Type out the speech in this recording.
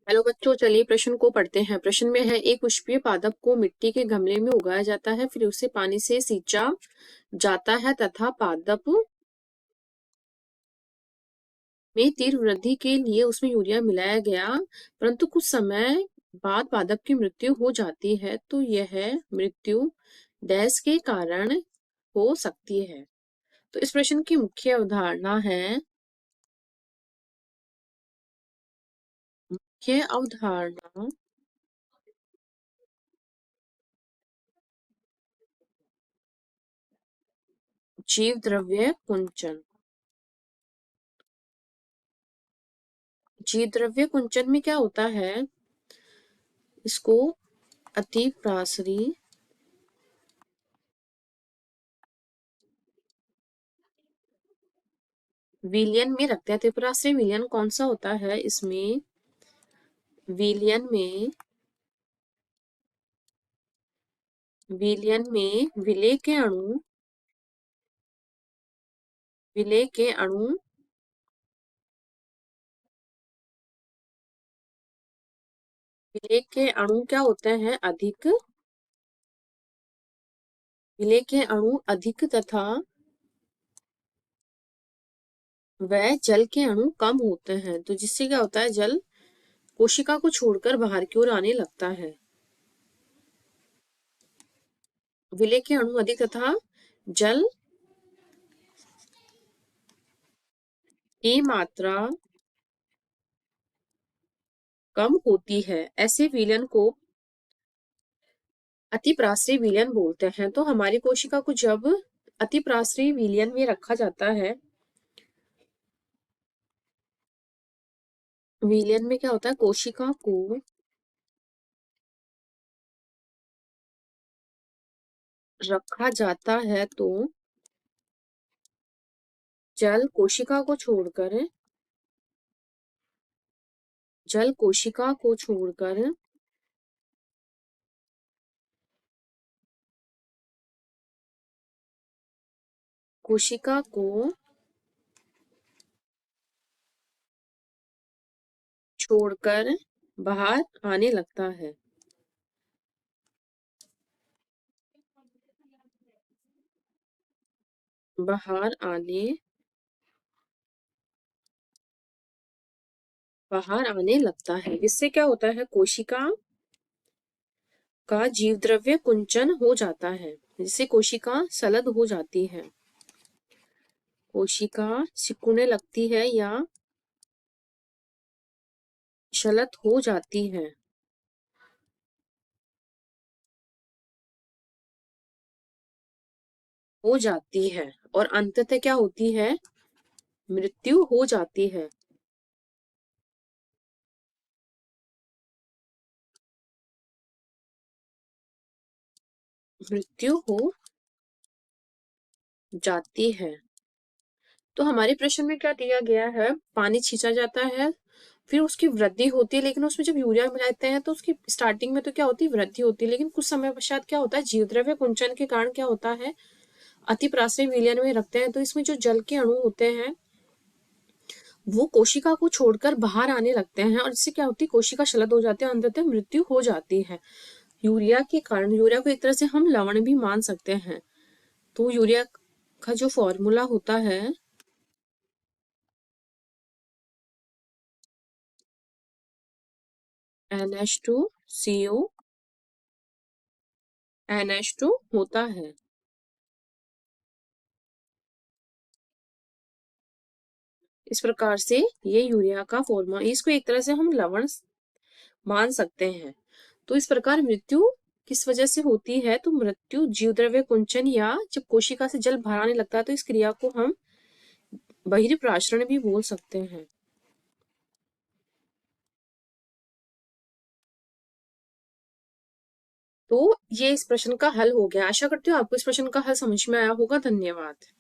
Hello बच्चों, चलिए प्रश्न को पढ़ते हैं। प्रश्न में है, एक पुष्पीय पादप को मिट्टी के गमले में उगाया जाता है, फिर उसे पानी से सींचा जाता है तथा पादप में तीव्र वृद्धि के लिए उसमें यूरिया मिलाया गया, परंतु कुछ समय बाद पादप की मृत्यु हो जाती है, तो यह मृत्यु डैश के कारण हो सकती है। तो इस प्रश्न की मुख्य अवधारणा है, मुख्य अवधारणा जीव द्रव्य कुंचन। जीव द्रव्य कुंचन में क्या होता है, इसको अतिप्रासरी विलयन में रखते हैं। अतिप्रासरी विलयन कौन सा होता है, इसमें विलयन में विलेय के अणु क्या होते हैं, अधिक। विलेय के अणु अधिक तथा वह जल के अणु कम होते हैं, तो जिससे क्या होता है, जल कोशिका को छोड़कर बाहर की ओर आने लगता है। विलेय के अणु अधिक तथा जल की मात्रा कम होती है, ऐसे विलयन को अतिप्रासरी विलयन बोलते हैं। तो हमारी कोशिका को जब अतिप्रासरी विलयन में रखा जाता है, विलयन में क्या होता है, कोशिका को रखा जाता है, तो जल कोशिका को छोड़कर कोशिका को छोड़कर बाहर आने लगता है। बाहर आने लगता है, इससे क्या होता है, कोशिका का जीव द्रव्य कुंचन हो जाता है, जिससे कोशिका सलद हो जाती है, कोशिका सिकुड़ने लगती है या शलत हो जाती है। और अंततः क्या होती है, मृत्यु हो जाती है। मृत्यु हो जाती है। तो हमारे प्रश्न में क्या दिया गया है, पानी छींचा जाता है, फिर उसकी वृद्धि होती है, लेकिन उसमें जब यूरिया मिलाते हैं तो उसकी स्टार्टिंग में तो क्या होती है, वृद्धि होती है, लेकिन कुछ समय पश्चात क्या होता है, जीवद्रव्य कुंचन के कारण क्या होता है, अतिप्रासरी विलयन में रखते हैं, तो इसमें जो जल के अणु होते हैं वो कोशिका को छोड़कर बाहर आने लगते हैं, और इससे क्या होती है, कोशिका शलद हो जाती है, अंततः मृत्यु हो जाती है यूरिया के कारण। यूरिया को एक तरह से हम लवण भी मान सकते हैं। तो यूरिया का जो फॉर्मूला होता है, NH2CO NH2 होता है। इस प्रकार से ये यूरिया का फॉर्मूला, इसको एक तरह से हम लवण मान सकते हैं। तो इस प्रकार मृत्यु किस वजह से होती है, तो मृत्यु जीवद्रव्य कुंचन या जब कोशिका से जल बाहर आने लगता है, तो इस क्रिया को हम बहिर्प्राशरण भी बोल सकते हैं। तो ये इस प्रश्न का हल हो गया। आशा करती हूँ आपको इस प्रश्न का हल समझ में आया होगा। धन्यवाद।